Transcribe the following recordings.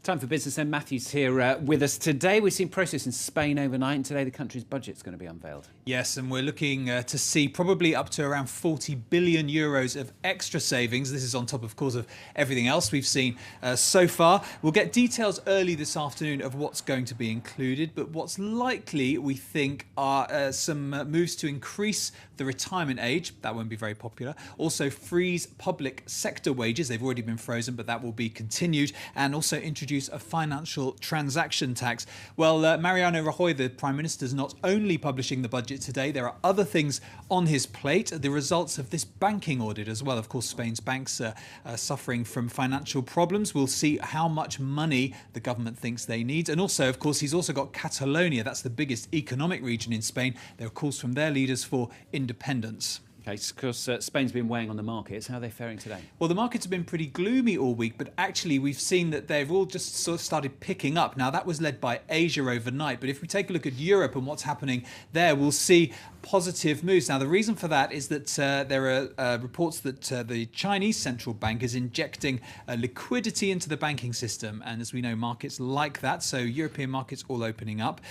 Time for business, and Matthew's here with us today. We've seen process in Spain overnight, and today the country's budget's going to be unveiled. Yes, and we're looking to see probably up to around 40 billion euros of extra savings. This is on top, of course, of everything else we've seen so far. We'll get details early this afternoon of what's going to be included, but what's likely, we think, are some moves to increase the retirement age. That won't be very popular. Also freeze public sector wages. They've already been frozen, but that will be continued, and also introduce a financial transaction tax. Well, Mariano Rajoy, the Prime Minister, is not only publishing the budget today, there are other things on his plate. The results of this banking audit as well. Of course, Spain's banks are suffering from financial problems. We'll see how much money the government thinks they need. And also, of course, he's also got Catalonia. That's the biggest economic region in Spain. There are calls from their leaders for independence. Okay, because Spain's been weighing on the markets. How are they faring today? Well, the markets have been pretty gloomy all week, but actually we've seen that they've all just sort of started picking up. Now, that was led by Asia overnight, but if we take a look at Europe and what's happening there, we'll see positive moves. Now, the reason for that is that there are reports that the Chinese central bank is injecting liquidity into the banking system, and as we know, markets like that, so European markets all opening up.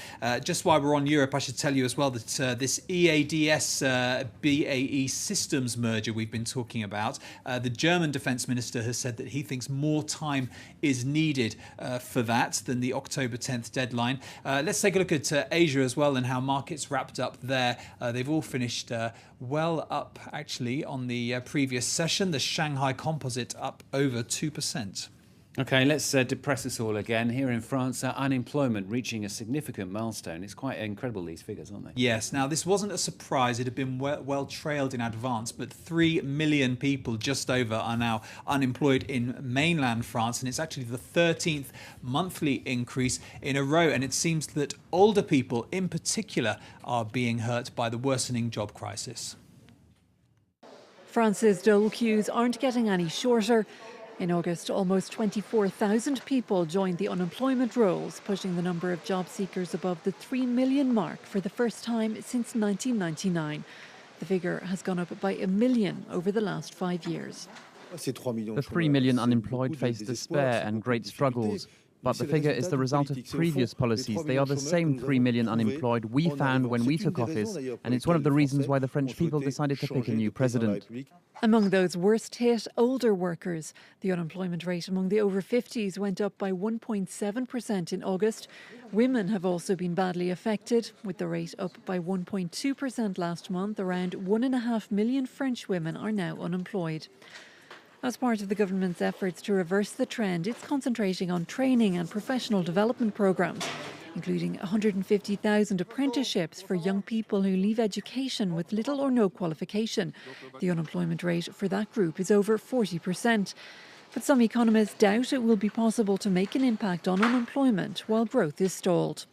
Just while we're on Europe, I should tell you as well that this EADS-BAE systems merger we've been talking about, the German defense minister has said that he thinks more time is needed for that than the October 10th deadline. Let's take a look at Asia as well and how markets wrapped up there. They've all finished well up, actually, on the previous session. The Shanghai Composite up over 2%. Okay, let's depress us all again. Here in France, unemployment reaching a significant milestone. It's quite incredible, these figures, aren't they? Yes. Now, this wasn't a surprise. It had been well trailed in advance, but 3 million people just over are now unemployed in mainland France, and it's actually the 13th monthly increase in a row, and it seems that older people in particular are being hurt by the worsening job crisis. France's dole queues aren't getting any shorter. In August, almost 24,000 people joined the unemployment rolls, pushing the number of job seekers above the 3 million mark for the first time since 1999. The figure has gone up by 1 million over the last 5 years. The 3 million unemployed face despair and great struggles. But the figure is the result of previous policies. They are the same 3 million unemployed we found when we took office, and it's one of the reasons why the French people decided to pick a new president. Among those worst hit, older workers. The unemployment rate among the over 50s went up by 1.7% in August. Women have also been badly affected, with the rate up by 1.2% last month. Around 1.5 million French women are now unemployed. As part of the government's efforts to reverse the trend, it's concentrating on training and professional development programmes, including 150,000 apprenticeships for young people who leave education with little or no qualification. The unemployment rate for that group is over 40%. But some economists doubt it will be possible to make an impact on unemployment while growth is stalled.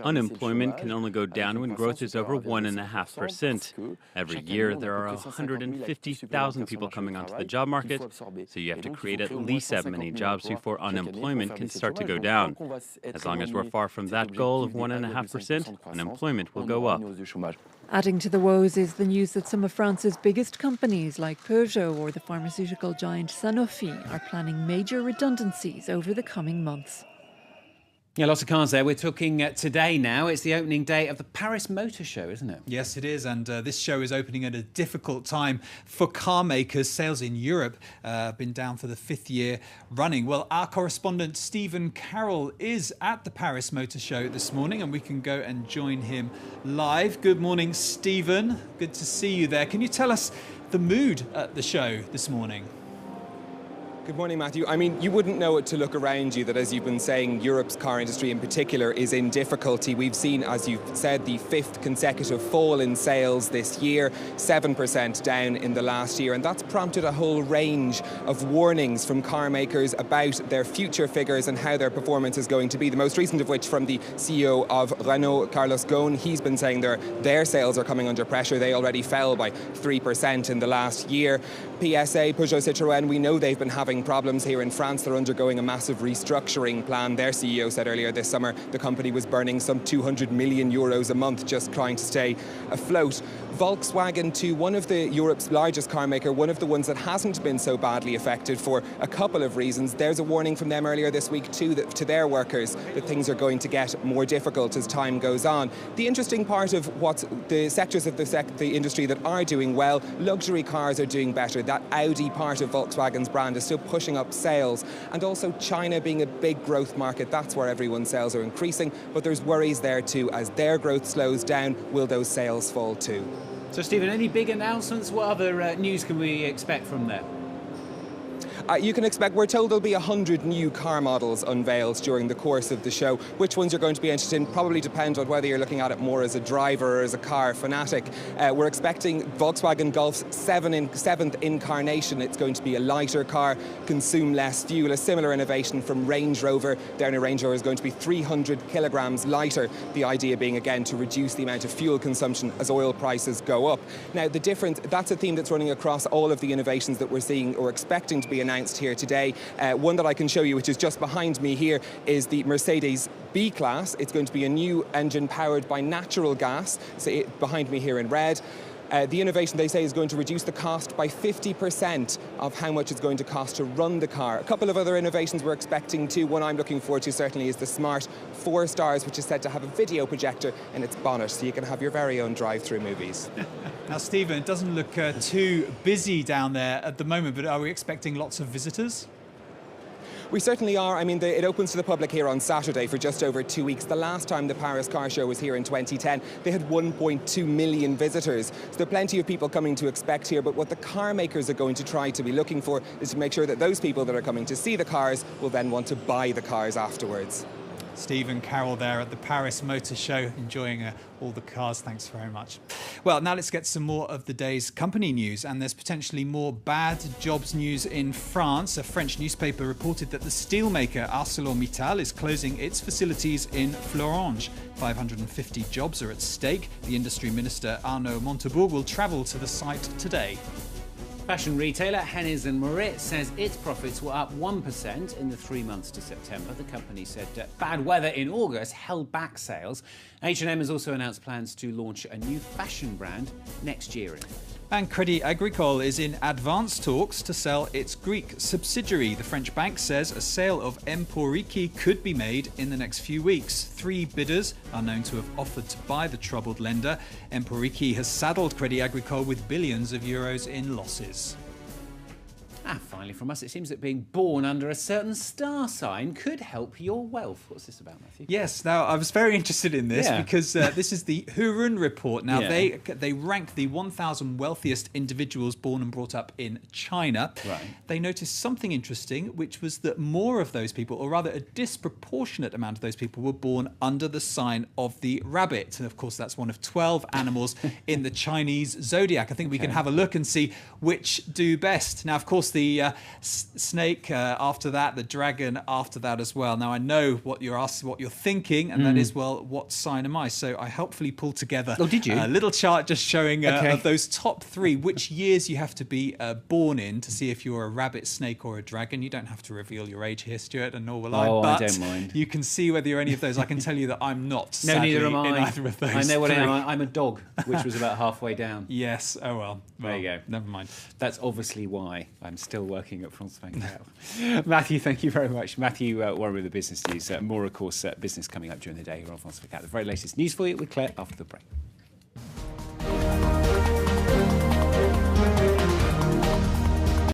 Unemployment can only go down when growth is over 1.5%. Every year, there are 150,000 people coming onto the job market, so you have to create at least that many jobs before unemployment can start to go down. As long as we're far from that goal of 1.5%, unemployment will go up. Adding to the woes is the news that some of France's biggest companies like Peugeot or the pharmaceutical giant Sanofi are planning major redundancies over the coming months. Yeah, lots of cars there. We're talking today now. It's the opening day of the Paris Motor Show, isn't it? Yes, it is. And this show is opening at a difficult time for car makers. Sales in Europe have been down for the 5th year running. Well, our correspondent Stephen Carroll is at the Paris Motor Show this morning, and we can go and join him live. Good morning, Stephen. Good to see you there. Can you tell us the mood at the show this morning? Good morning, Matthew. I mean, you wouldn't know it to look around you that, as you've been saying, Europe's car industry in particular is in difficulty. We've seen, as you've said, the 5th consecutive fall in sales this year, 7% down in the last year, and that's prompted a whole range of warnings from car makers about their future figures and how their performance is going to be. The most recent of which from the CEO of Renault, Carlos Ghosn. He's been saying their sales are coming under pressure. They already fell by 3% in the last year. PSA, Peugeot Citroën, we know they've been having problems here in France. They're undergoing a massive restructuring plan. Their CEO said earlier this summer the company was burning some 200 million euros a month just trying to stay afloat. Volkswagen, to one of the Europe's largest car maker, one of the ones that hasn't been so badly affected for a couple of reasons. There's a warning from them earlier this week too, that to their workers that things are going to get more difficult as time goes on. The interesting part of what the sectors of the industry that are doing well, luxury cars are doing better. That Audi part of Volkswagen's brand is still pushing up sales, and also China being a big growth market, that's where everyone's sales are increasing, but there's worries there too. As their growth slows down, will those sales fall too? So, Stephen, any big announcements? What other news can we expect from there? You can expect, we're told there'll be 100 new car models unveiled during the course of the show. Which ones you're going to be interested in probably depend on whether you're looking at it more as a driver or as a car fanatic. We're expecting Volkswagen Golf's seventh incarnation. It's going to be a lighter car, consume less fuel. A similar innovation from Range Rover. Their new Range Rover is going to be 300 kilograms lighter. The idea being, again, to reduce the amount of fuel consumption as oil prices go up. Now, the difference, that's a theme that's running across all of the innovations that we're seeing or expecting to be announced here today. One that I can show you, which is just behind me here, is the Mercedes B-Class. It's going to be a new engine powered by natural gas, so behind me here in red. The innovation, they say, is going to reduce the cost by 50% of how much it's going to cost to run the car. A couple of other innovations we're expecting too. One I'm looking forward to certainly is the Smart 4 Stars, which is said to have a video projector in its bonnet, so you can have your very own drive-through movies. Now, Stephen, it doesn't look too busy down there at the moment, but are we expecting lots of visitors? We certainly are. I mean, it opens to the public here on Saturday for just over 2 weeks. The last time the Paris Car Show was here in 2010, they had 1.2 million visitors. So there are plenty of people coming to expect here, but what the car makers are going to try to be looking for is to make sure that those people that are coming to see the cars will then want to buy the cars afterwards. Stephen Carroll there at the Paris Motor Show, enjoying all the cars. Thanks very much. Well, now let's get some more of the day's company news. And there's potentially more bad jobs news in France. A French newspaper reported that the steelmaker ArcelorMittal is closing its facilities in Florange. 550 jobs are at stake. The industry minister Arnaud Montebourg will travel to the site today. Fashion retailer Hennes & Mauritz says its profits were up 1% in the 3 months to September. The company said bad weather in August held back sales. H&M has also announced plans to launch a new fashion brand next year. And Crédit Agricole is in advanced talks to sell its Greek subsidiary. The French bank says a sale of Emporiki could be made in the next few weeks. 3 bidders are known to have offered to buy the troubled lender. Emporiki has saddled Crédit Agricole with billions of euros in losses. Finally from us, it seems that being born under a certain star sign could help your wealth. What's this about, Matthew? Yes, now I was very interested in this because this is the Hurun report. Now they ranked the 1,000 wealthiest individuals born and brought up in China. Right. They noticed something interesting, which was that more of those people, or rather a disproportionate amount of those people, were born under the sign of the rabbit. And of course, that's one of 12 animals in the Chinese zodiac. I think we can have a look and see which do best. Now, of course, the snake after that, the dragon after that as well. Now I know what you're thinking, and that is, well, what sign am I? So I helpfully pulled together a little chart just showing of those top 3, which years you have to be born in to see if you're a rabbit, snake, or a dragon. You don't have to reveal your age here, Stuart, and nor will I. But I don't mind. You can see whether you're any of those. I can tell you that I'm not. Sadly, neither am I. in either of those. I know what I 3. am. I'm a dog, which was about halfway down. Yes. Oh well. There you go. Never mind. That's obviously why I'm still working at France Bank. Matthew, thank you very much. Matthew Warren with the business news. More, of course, business coming up during the day here on France 24. The very latest news for you with Claire after the break.